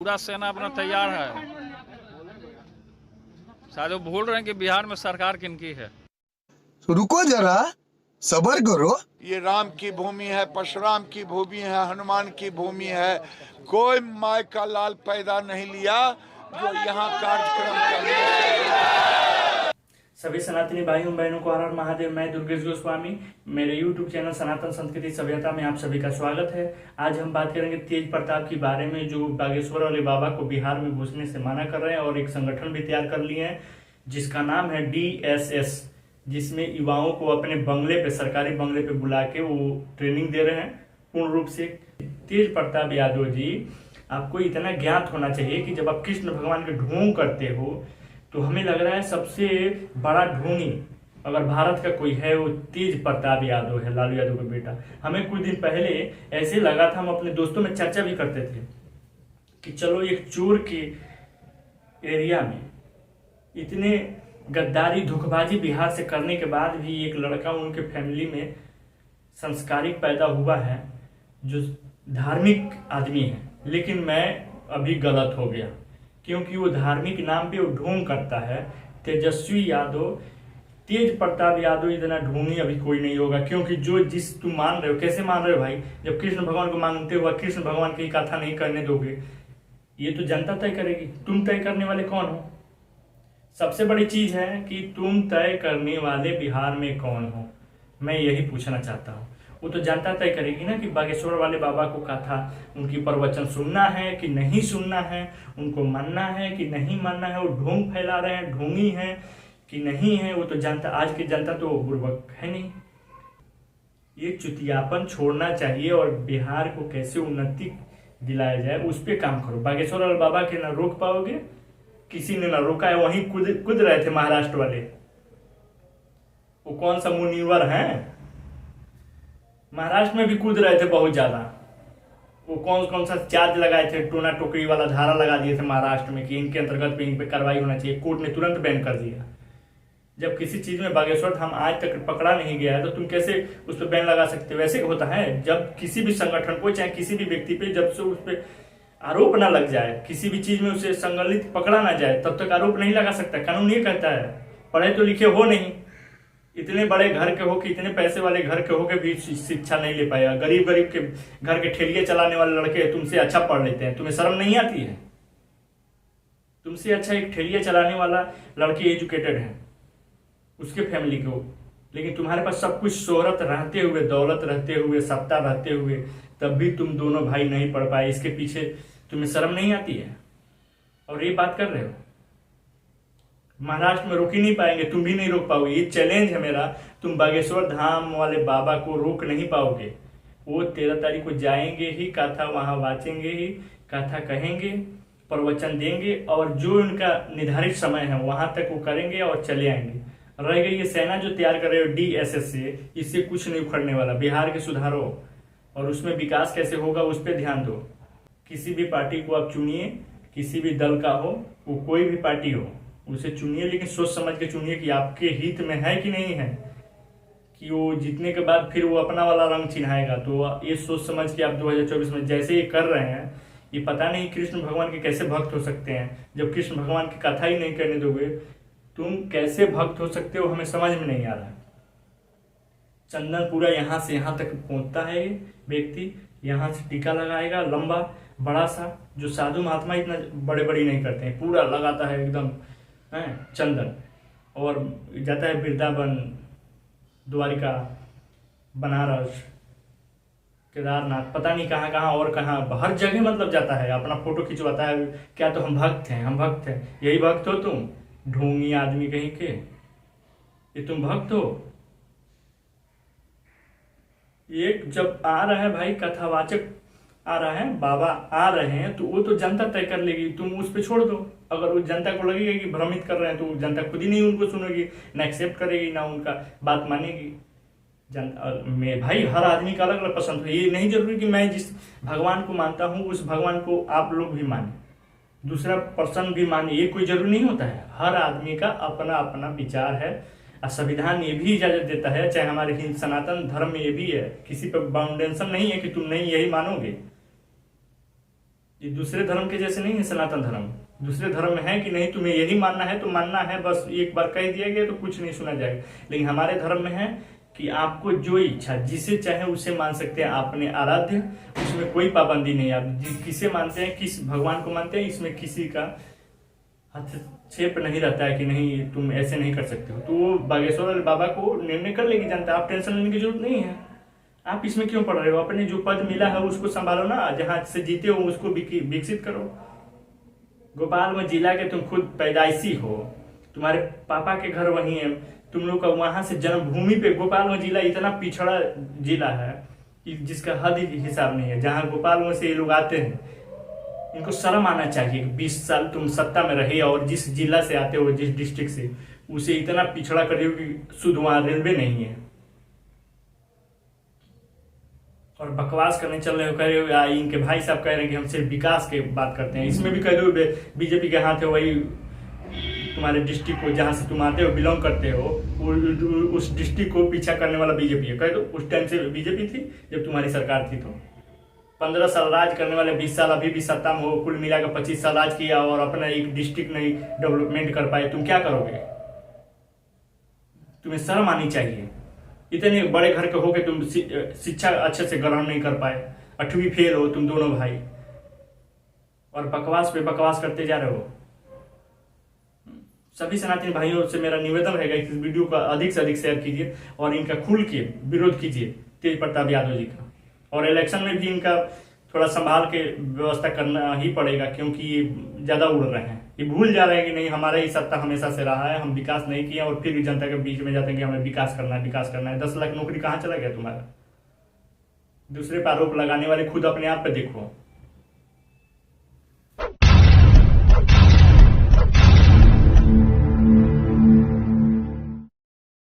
पूरा सेना अपना तैयार है। शायद वो भूल रहे हैं कि बिहार में सरकार किनकी है। रुको जरा, सबर करो। ये राम की भूमि है, परशुराम की भूमि है, हनुमान की भूमि है। कोई माय का लाल पैदा नहीं लिया जो यहाँ कार्यक्रम करने। सभी सनातनी भाइयों बहनों को हर हर महादेव। मैं दुर्गेश गोस्वामी, मेरे YouTube चैनल सनातन संस्कृति सभ्यता में आप सभी का स्वागत है। आज हम बात करेंगे तेज प्रताप के बारे में, जो बागेश्वर वाले बाबा को बिहार में घुसने से मना कर रहे हैं और एक संगठन भी तैयार कर लिए हैं जिसका नाम है DSS, जिसमें युवाओं को अपने बंगले पे, सरकारी बंगले पे बुला के वो ट्रेनिंग दे रहे हैं पूर्ण रूप से। तेज प्रताप यादव जी, आपको इतना ज्ञात होना चाहिए कि जब आप कृष्ण भगवान के ढोंग करते हो तो हमें लग रहा है सबसे बड़ा ढोंगी अगर भारत का कोई है वो तेज प्रताप यादव है, लालू यादव का बेटा। हमें कुछ दिन पहले ऐसे लगा था, हम अपने दोस्तों में चर्चा भी करते थे कि चलो एक चोर के एरिया में इतने गद्दारी धोखेबाजी बिहार से करने के बाद भी एक लड़का उनके फैमिली में संस्कारिक पैदा हुआ है जो धार्मिक आदमी है, लेकिन मैं अभी गलत हो गया क्योंकि वो धार्मिक नाम पे वो ढोंग करता है। तेजस्वी यादव, तेज प्रताप यादव इतना ढोंगी अभी कोई नहीं होगा, क्योंकि जो जिस तुम मान रहे हो, कैसे मान रहे हो भाई? जब कृष्ण भगवान को मानते हुआ कृष्ण भगवान की कथा नहीं करने दोगे, ये तो जनता तय करेगी। तुम तय करने वाले कौन हो? सबसे बड़ी चीज है कि तुम तय करने वाले बिहार में कौन हो, मैं यही पूछना चाहता हूँ। वो तो जनता तय करेगी ना कि बागेश्वर वाले बाबा को कथा, उनकी प्रवचन सुनना है कि नहीं सुनना है, उनको मानना है कि नहीं मानना है, वो ढोंग फैला रहे हैं, ढोंगी है कि नहीं है, वो तो जनता, आज की जनता तो बुर्बक है नहीं। ये चुतियापन छोड़ना चाहिए और बिहार को कैसे उन्नति दिलाया जाए उस पर काम करो। बागेश्वर वाले बाबा के ना रोक पाओगे, किसी ने ना रोका है, वहीं कूद रहे थे महाराष्ट्र वाले। वो कौन सा मुनिवर है, महाराष्ट्र में भी कूद रहे थे बहुत ज्यादा। वो कौन सा चार्ज लगाए थे, टोना टोकरी वाला धारा लगा दिए थे महाराष्ट्र में कि इनके अंतर्गत पे इन पे कार्रवाई होना चाहिए। कोर्ट ने तुरंत बैन कर दिया। जब किसी चीज में बागेश्वर धाम आज तक पकड़ा नहीं गया है तो तुम कैसे उस पर बैन लगा सकते हो? वैसे होता है जब किसी भी संगठन को, चाहे किसी भी व्यक्ति पे, जब से उस पर आरोप ना लग जाए, किसी भी चीज में उसे संगलित पकड़ा ना जाए, तब तक आरोप नहीं लगा सकता। कानून ये कहता है। पढ़े तो लिखे हो नहीं, इतने बड़े घर के हो कि इतने पैसे वाले घर के हो के भी शिक्षा नहीं ले पाएगा। गरीब के घर के ठेलिए चलाने वाले लड़के तुमसे अच्छा पढ़ लेते हैं, तुम्हें शर्म नहीं आती है? तुमसे अच्छा एक ठेलिया चलाने वाला लड़की एजुकेटेड है, उसके फैमिली को, लेकिन तुम्हारे पास सब कुछ शोहरत रहते हुए, दौलत रहते हुए, सत्ता रहते हुए, तब भी तुम दोनों भाई नहीं पढ़ पाए। इसके पीछे तुम्हें शर्म नहीं आती है? और ये बात कर रहे हो। महाराष्ट्र में रोक ही नहीं पाएंगे, तुम भी नहीं रोक पाओगे। ये चैलेंज है मेरा, तुम बागेश्वर धाम वाले बाबा को रोक नहीं पाओगे। वो 13 तारीख को जाएंगे ही, कथा वहां वाचेंगे ही, कथा कहेंगे, प्रवचन देंगे और जो उनका निर्धारित समय है वहां तक वो करेंगे और चले आएंगे। रह गई ये सेना जो तैयार कर रहे हो DSS से, इससे कुछ नहीं उखड़ने वाला। बिहार के सुधारो और उसमें विकास कैसे होगा उस पर ध्यान दो। किसी भी पार्टी को आप चुनिए, किसी भी दल का हो, वो कोई भी पार्टी हो, उसे चुनिए, लेकिन सोच समझ के चुनिए कि आपके हित में है कि नहीं है, कि वो जीतने के बाद फिर वो अपना वाला रंग चिन्हाएगा। तो ये सोच समझ के आप 2024 में जैसे ये कर रहे हैं, ये पता नहीं कृष्ण भगवान के कैसे भक्त हो सकते हैं। जब कृष्ण भगवान की कथा ही नहीं करने दोगे, तुम कैसे भक्त हो सकते हो, हमें समझ में नहीं आ रहा। चंदन पूरा यहाँ से यहाँ तक पहुंचता है, व्यक्ति यहाँ से टीका लगाएगा लंबा बड़ा सा, जो साधु महात्मा इतना बड़े बड़ी नहीं करते हैं, पूरा लगाता है एकदम है चंदन, और जाता है वृंदावन, द्वारिका, बनारस, केदारनाथ, पता नहीं कहाँ कहाँ और कहाँ, हर जगह मतलब जाता है, अपना फोटो खिंचवाता है। क्या तो हम भक्त हैं, हम भक्त हैं। यही भक्त हो तुम, ढोंगी आदमी कहीं के? ये तुम भक्त हो? एक जब आ रहा है भाई, कथावाचक आ रहा है, बाबा आ रहे हैं, तो वो तो जनता तय कर लेगी, तुम उस पर छोड़ दो। अगर वो जनता को लगेगा कि भ्रमित कर रहे हैं तो जनता खुद ही नहीं उनको सुनेगी, ना एक्सेप्ट करेगी, ना उनका बात मानेगी। जनता में भाई हर आदमी का अलग अलग पसंद है। ये नहीं जरूरी कि मैं जिस भगवान को मानता हूँ उस भगवान को आप लोग भी माने, दूसरा पर्सन भी माने, ये कोई जरूरी नहीं होता है। हर आदमी का अपना अपना विचार है। संविधान ये भी इजाजत देता है, चाहे हमारे हिंदू सनातन धर्म में ये भी है, किसी पर बाउंडेशन नहीं है कि तुम नहीं यही मानोगे। ये दूसरे धर्म के जैसे नहीं है सनातन धर्म। दूसरे धर्म में है कि नहीं तुम्हें यही मानना है तो मानना है, बस एक बार कह दिया गया तो कुछ नहीं सुना जाएगा। लेकिन हमारे धर्म में है कि आपको जो इच्छा जिसे चाहे उसे मान सकते हैं, आपने आराध्य, उसमें कोई पाबंदी नहीं। आप किसे मानते हैं, किस भगवान को मानते हैं, इसमें किसी का हस्तक्षेप नहीं रहता है कि नहीं तुम ऐसे नहीं कर सकते हो। तो वो बागेश्वर वाले बाबा को निर्णय कर लेगी जनता, आप टेंशन लेने की जरूरत नहीं है। आप इसमें क्यों पढ़ रहे हो? अपने जो पद मिला है उसको संभालो ना, जहां से जीते हो उसको विकसित करो। गोपालगंज जिला के तुम खुद पैदाइशी हो, तुम्हारे पापा के घर वहीं है, तुम लोग का वहां से जन्मभूमि पे। गोपालगंज जिला इतना पिछड़ा जिला है कि जिसका हद हिसाब नहीं है। जहां गोपालगंज से ये लोग आते हैं, इनको शर्म आना चाहिए कि 20 साल तुम सत्ता में रहे और जिस जिला से आते हो, जिस डिस्ट्रिक्ट से, उसे इतना पिछड़ा कर रहे हो कि शुद्ध वहां रेलवे नहीं है। और बकवास करने चल रहे हो, कह रहे हो इनके भाई साहब कह रहे हैं कि हम सिर्फ विकास के बात करते हैं। इसमें भी कह दो बीजेपी के हाथ है, वही तुम्हारे डिस्ट्रिक्ट को जहां से तुम आते हो, बिलोंग करते हो, उस डिस्ट्रिक्ट को पीछा करने वाला बीजेपी है। कह दो उस टाइम से बीजेपी थी जब तुम्हारी सरकार थी। तो 15 साल राज करने वाले 20 साल अभी भी सत्ता में हो, कुल मिलाकर 25 साल राज किया और अपना एक डिस्ट्रिक्ट नहीं डेवलपमेंट कर पाए, तुम क्या करोगे? तुम्हें शर्म आनी चाहिए। इतने बड़े घर के हो के तुम शिक्षा अच्छे से ग्रहण नहीं कर पाए, 8वीं फेल हो तुम दोनों भाई, और बकवास पे बकवास करते जा रहे हो। सभी सनातनी भाइयों से मेरा निवेदन रहेगा कि इस वीडियो को अधिक से अधिक शेयर कीजिए और इनका खुल के विरोध कीजिए तेज प्रताप यादव जी का। और इलेक्शन में भी इनका थोड़ा संभाल के व्यवस्था करना ही पड़ेगा, क्योंकि ये ज्यादा उड़ रहे हैं। ये भूल जा रहे हैं कि नहीं हमारा ही सत्ता हमेशा से रहा है, हम विकास नहीं किया, और फिर भी जनता के बीच में जाते हैं कि हमें विकास करना है, विकास करना है। 10 लाख नौकरी कहाँ चला गया तुम्हारा? दूसरे पर आरोप लगाने वाले खुद अपने आप पे देखो।